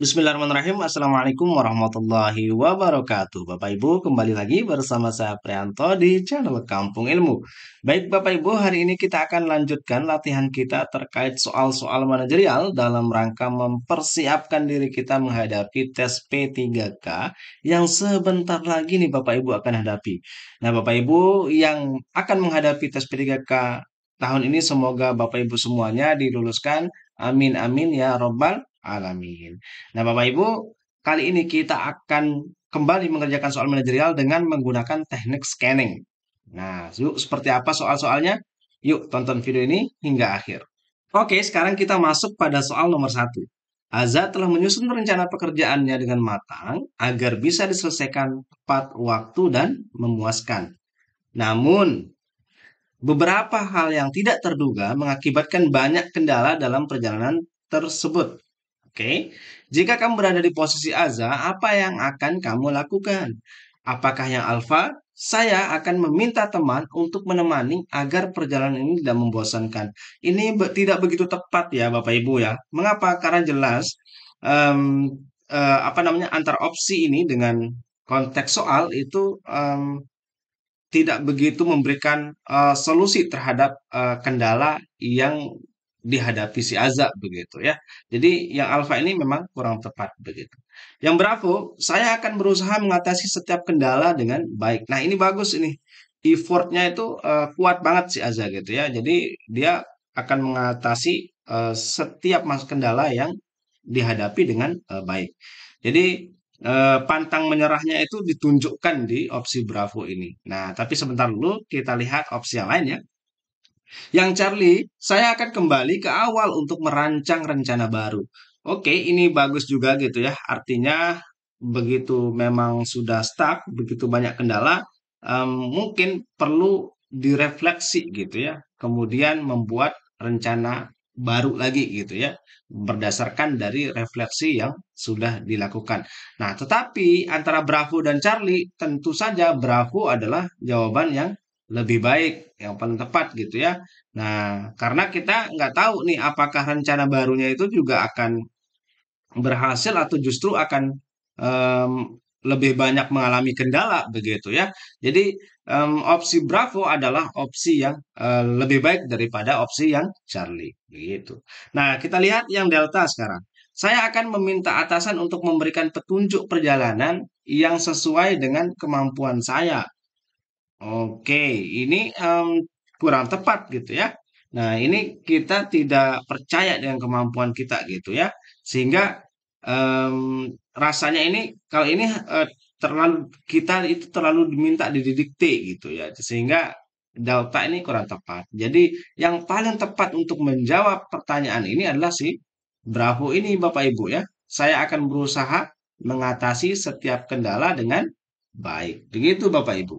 Bismillahirrahmanirrahim. Assalamualaikum warahmatullahi wabarakatuh. Bapak Ibu, kembali lagi bersama saya Prianto di channel Kampung Ilmu. Baik Bapak Ibu, hari ini kita akan lanjutkan latihan kita terkait soal-soal manajerial dalam rangka mempersiapkan diri kita menghadapi tes P3K yang sebentar lagi nih Bapak Ibu akan hadapi. Nah Bapak Ibu yang akan menghadapi tes P3K tahun ini semoga Bapak Ibu semuanya diluluskan. Amin amin ya robbal alamin. Nah, Bapak Ibu, kali ini kita akan kembali mengerjakan soal manajerial dengan menggunakan teknik scanning. Nah, yuk seperti apa soal-soalnya? Yuk tonton video ini hingga akhir. Oke, sekarang kita masuk pada soal nomor satu. Azza telah menyusun rencana pekerjaannya dengan matang agar bisa diselesaikan tepat waktu dan memuaskan. Namun, beberapa hal yang tidak terduga mengakibatkan banyak kendala dalam perjalanan tersebut. Oke, jika kamu berada di posisi Azza, apa yang akan kamu lakukan? Apakah yang Alfa? Saya akan meminta teman untuk menemani agar perjalanan ini tidak membosankan. Ini tidak begitu tepat ya, Bapak Ibu ya. Mengapa? Karena jelas em, apa namanya antar opsi ini dengan konteks soal itu tidak begitu memberikan solusi terhadap kendala yang dihadapi si Azza begitu ya. Jadi yang alfa ini memang kurang tepat begitu. Yang Bravo, saya akan berusaha mengatasi setiap kendala dengan baik. Nah, ini bagus ini. Effortnya itu kuat banget si Azza gitu ya. Jadi dia akan mengatasi setiap kendala yang dihadapi dengan baik. Jadi pantang menyerahnya itu ditunjukkan di opsi Bravo ini. Nah, tapi sebentar dulu kita lihat opsi yang lain ya. Yang Charlie, saya akan kembali ke awal untuk merancang rencana baru. Oke, ini bagus juga gitu ya. Artinya begitu memang sudah stuck, begitu banyak kendala, mungkin perlu direfleksi gitu ya. Kemudian membuat rencana baru lagi gitu ya, berdasarkan dari refleksi yang sudah dilakukan. Nah, tetapi antara Bravo dan Charlie, tentu saja Bravo adalah jawaban yang lebih baik, yang paling tepat gitu ya. Nah, karena kita nggak tahu nih apakah rencana barunya itu juga akan berhasil atau justru akan em, lebih banyak mengalami kendala begitu ya. Jadi opsi Bravo adalah opsi yang lebih baik daripada opsi yang Charlie begitu. Nah, kita lihat yang Delta sekarang. Saya akan meminta atasan untuk memberikan petunjuk perjalanan yang sesuai dengan kemampuan saya. Oke, ini kurang tepat gitu ya. Nah, ini kita tidak percaya dengan kemampuan kita gitu ya. Sehingga rasanya ini kalau ini terlalu kita itu terlalu diminta didikte gitu ya. Sehingga delta ini kurang tepat. Jadi yang paling tepat untuk menjawab pertanyaan ini adalah si Bravo ini Bapak Ibu ya. Saya akan berusaha mengatasi setiap kendala dengan baik. Begitu Bapak Ibu.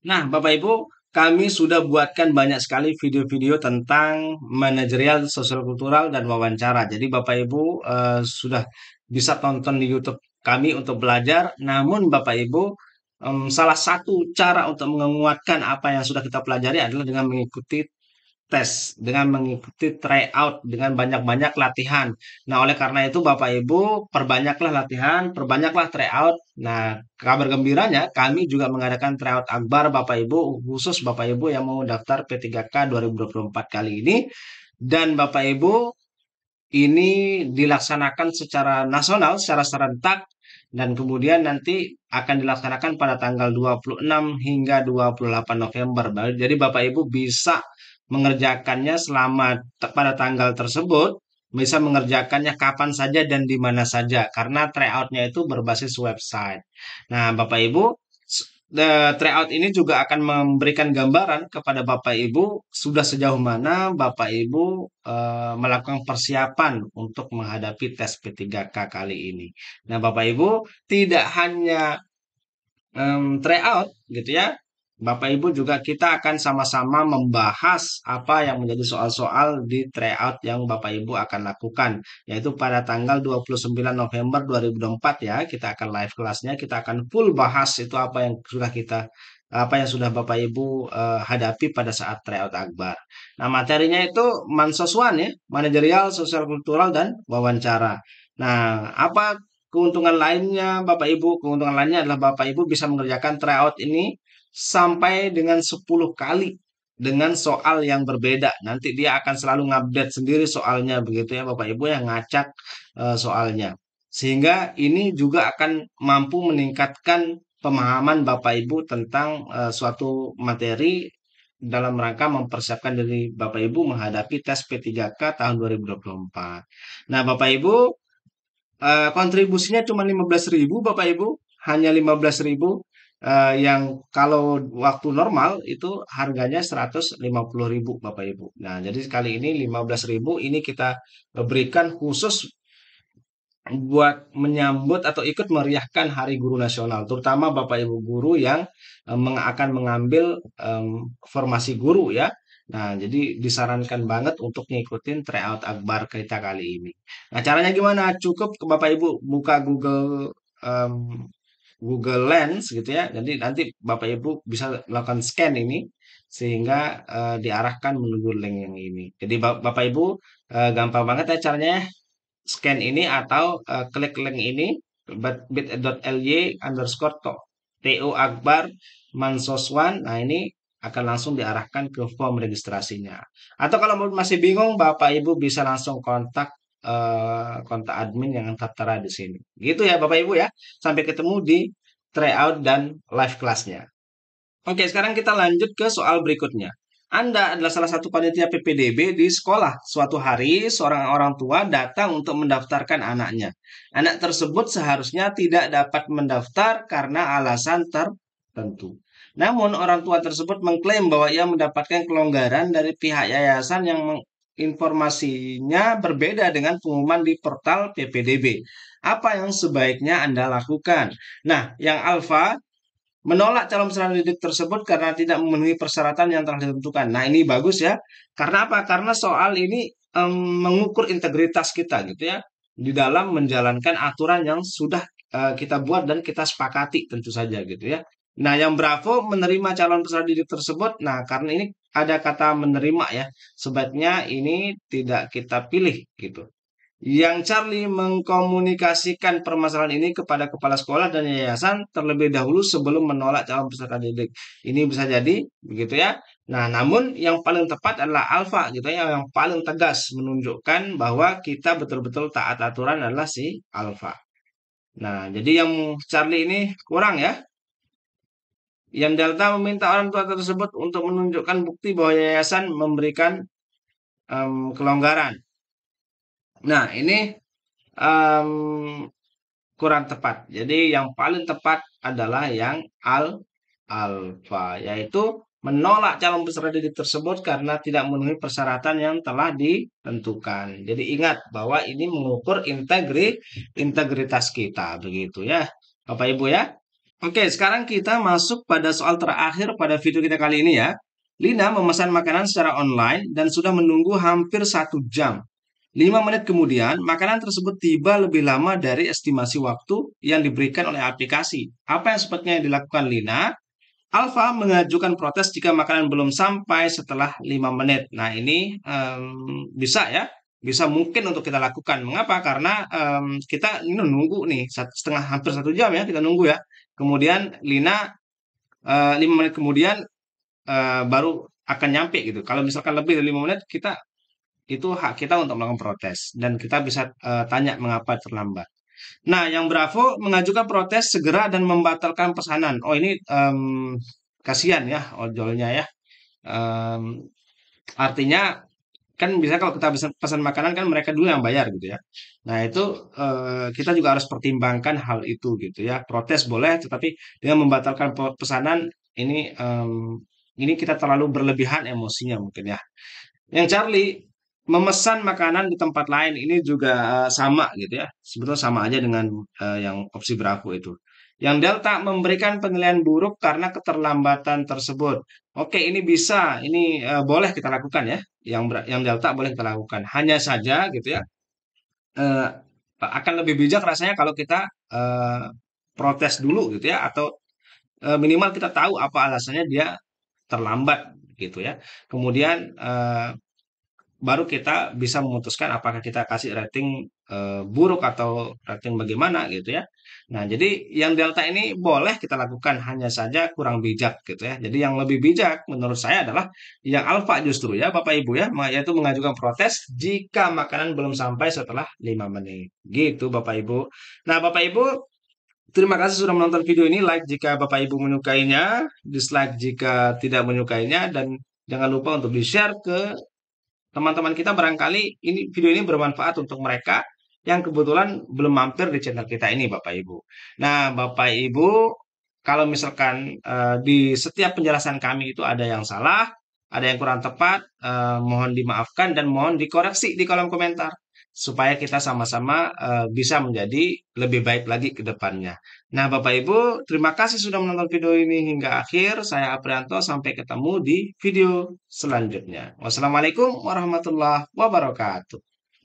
Nah, Bapak Ibu, kami sudah buatkan banyak sekali video-video tentang manajerial sosial kultural dan wawancara. Jadi Bapak Ibu sudah bisa tonton di YouTube kami untuk belajar. Namun Bapak Ibu, salah satu cara untuk menguatkan apa yang sudah kita pelajari adalah dengan mengikuti tes, dengan mengikuti tryout, dengan banyak-banyak latihan. Nah, oleh karena itu Bapak Ibu, perbanyaklah latihan, perbanyaklah tryout. Nah, kabar gembiranya kami juga mengadakan tryout akbar Bapak Ibu, khusus Bapak Ibu yang mau daftar P3K 2024 kali ini. Dan Bapak Ibu, ini dilaksanakan secara nasional, secara serentak, dan kemudian nanti akan dilaksanakan pada tanggal 26 hingga 28 November. Jadi Bapak Ibu bisa mengerjakannya selama pada tanggal tersebut, bisa mengerjakannya kapan saja dan di mana saja, karena tryoutnya itu berbasis website. Nah, Bapak Ibu, tryout ini juga akan memberikan gambaran kepada Bapak Ibu sudah sejauh mana Bapak Ibu melakukan persiapan untuk menghadapi tes P3K kali ini. Nah, Bapak Ibu tidak hanya tryout gitu ya. Bapak Ibu juga kita akan sama-sama membahas apa yang menjadi soal-soal di tryout yang Bapak Ibu akan lakukan, yaitu pada tanggal 29 November 2024 ya. Kita akan live kelasnya, kita akan full bahas itu apa yang sudah Bapak Ibu hadapi pada saat tryout akbar. Nah, materinya itu mansoswan ya, manajerial, sosial kultural dan wawancara. Nah, apa keuntungan lainnya Bapak Ibu? Keuntungan lainnya adalah Bapak Ibu bisa mengerjakan tryout ini sampai dengan 10 kali dengan soal yang berbeda. Nanti dia akan selalu ngupdate sendiri soalnya begitu ya Bapak Ibu yang ngacak soalnya. Sehingga ini juga akan mampu meningkatkan pemahaman Bapak Ibu tentang suatu materi dalam rangka mempersiapkan diri Bapak Ibu menghadapi tes P3K tahun 2024. Nah, Bapak Ibu, kontribusinya cuma 15.000 Bapak Ibu, hanya 15.000, yang kalau waktu normal itu harganya 150.000 Bapak Ibu. Nah, jadi kali ini 15.000 ini kita berikan khusus buat menyambut atau ikut meriahkan Hari Guru Nasional, terutama Bapak Ibu guru yang akan mengambil formasi guru ya. Nah, jadi disarankan banget untuk ngikutin tryout Akbar kita kali ini. Nah, caranya gimana? Cukup ke Bapak Ibu buka em, Google Lens gitu ya. Jadi nanti Bapak Ibu bisa melakukan scan ini sehingga diarahkan menuju link yang ini. Jadi Bapak Ibu gampang banget ya caranya, scan ini atau klik link ini bit.ly_to Akbar Mansoswan. Nah, ini akan langsung diarahkan ke form registrasinya. Atau kalau masih bingung, Bapak Ibu bisa langsung kontak admin yang tertera di sini. Gitu ya Bapak Ibu ya. Sampai ketemu di tryout dan live kelasnya. Oke, sekarang kita lanjut ke soal berikutnya. Anda adalah salah satu panitia PPDB di sekolah. Suatu hari, seorang orang tua datang untuk mendaftarkan anaknya. Anak tersebut seharusnya tidak dapat mendaftar karena alasan tertentu. Namun, orang tua tersebut mengklaim bahwa ia mendapatkan kelonggaran dari pihak yayasan yang informasinya berbeda dengan pengumuman di portal PPDB. Apa yang sebaiknya Anda lakukan? Nah, yang alfa menolak calon peserta didik tersebut karena tidak memenuhi persyaratan yang telah ditentukan. Nah, ini bagus ya. Karena apa? Karena soal ini mengukur integritas kita gitu ya di dalam menjalankan aturan yang sudah kita buat dan kita sepakati tentu saja gitu ya. Nah, yang Bravo menerima calon peserta didik tersebut. Nah, karena ini ada kata menerima ya, sebaiknya ini tidak kita pilih gitu. Yang Charlie mengkomunikasikan permasalahan ini kepada kepala sekolah dan yayasan terlebih dahulu sebelum menolak calon peserta didik. Ini bisa jadi begitu ya. Nah, namun yang paling tepat adalah alfa gitu ya, yang paling tegas menunjukkan bahwa kita betul-betul taat aturan adalah si alfa. Nah, jadi yang Charlie ini kurang ya. Yang Delta meminta orang tua tersebut untuk menunjukkan bukti bahwa yayasan memberikan kelonggaran. Nah, ini em, kurang tepat. Jadi yang paling tepat adalah yang alfa, yaitu menolak calon peserta didik tersebut karena tidak memenuhi persyaratan yang telah ditentukan. Jadi ingat bahwa ini mengukur integritas kita, begitu ya, Bapak Ibu ya. Oke, sekarang kita masuk pada soal terakhir pada video kita kali ini ya. Lina memesan makanan secara online dan sudah menunggu hampir 1 jam. 5 menit kemudian, makanan tersebut tiba lebih lama dari estimasi waktu yang diberikan oleh aplikasi. Apa yang sepertinya dilakukan Lina? Alfa mengajukan protes jika makanan belum sampai setelah 5 menit. Nah, ini bisa ya, bisa mungkin untuk kita lakukan. Mengapa? Karena kita ini nunggu nih, setengah hampir 1 jam ya, kita nunggu ya. Kemudian Lina 5 menit kemudian baru akan nyampe gitu. Kalau misalkan lebih dari 5 menit, itu hak kita untuk melakukan protes dan kita bisa tanya mengapa terlambat. Nah, yang Bravo mengajukan protes segera dan membatalkan pesanan. Oh, ini kasihan ya ojolnya ya. Em, Artinya kan bisa kalau kita pesan makanan kan mereka dulu yang bayar gitu ya. Nah, itu kita juga harus pertimbangkan hal itu gitu ya. Protes boleh, tetapi dengan membatalkan pesanan ini ini kita terlalu berlebihan emosinya mungkin ya. Yang Charlie memesan makanan di tempat lain ini juga sama gitu ya. Sebetulnya sama aja dengan yang opsi Bravo itu. Yang Delta memberikan penilaian buruk karena keterlambatan tersebut. Oke, ini bisa, ini boleh kita lakukan ya. Yang Delta boleh kita lakukan. Hanya saja gitu ya. eh, Akan lebih bijak rasanya kalau kita eh, protes dulu gitu ya, atau minimal kita tahu apa alasannya dia terlambat gitu ya. Kemudian baru kita bisa memutuskan apakah kita kasih rating buruk atau rating bagaimana gitu ya. Nah, jadi yang delta ini boleh kita lakukan, hanya saja kurang bijak gitu ya. Jadi yang lebih bijak menurut saya adalah yang alfa justru ya Bapak Ibu ya, yaitu mengajukan protes jika makanan belum sampai setelah 5 menit. Gitu Bapak Ibu. Nah, Bapak Ibu, terima kasih sudah menonton video ini. Like jika Bapak Ibu menyukainya, dislike jika tidak menyukainya, dan jangan lupa untuk di-share ke teman-teman kita, barangkali video ini bermanfaat untuk mereka yang kebetulan belum mampir di channel kita ini, Bapak Ibu. Nah, Bapak Ibu, kalau misalkan di setiap penjelasan kami itu ada yang salah, ada yang kurang tepat, mohon dimaafkan dan mohon dikoreksi di kolom komentar supaya kita sama-sama bisa menjadi lebih baik lagi ke depannya. Nah, Bapak Ibu, terima kasih sudah menonton video ini hingga akhir. Saya Aprianto, sampai ketemu di video selanjutnya. Wassalamualaikum warahmatullahi wabarakatuh.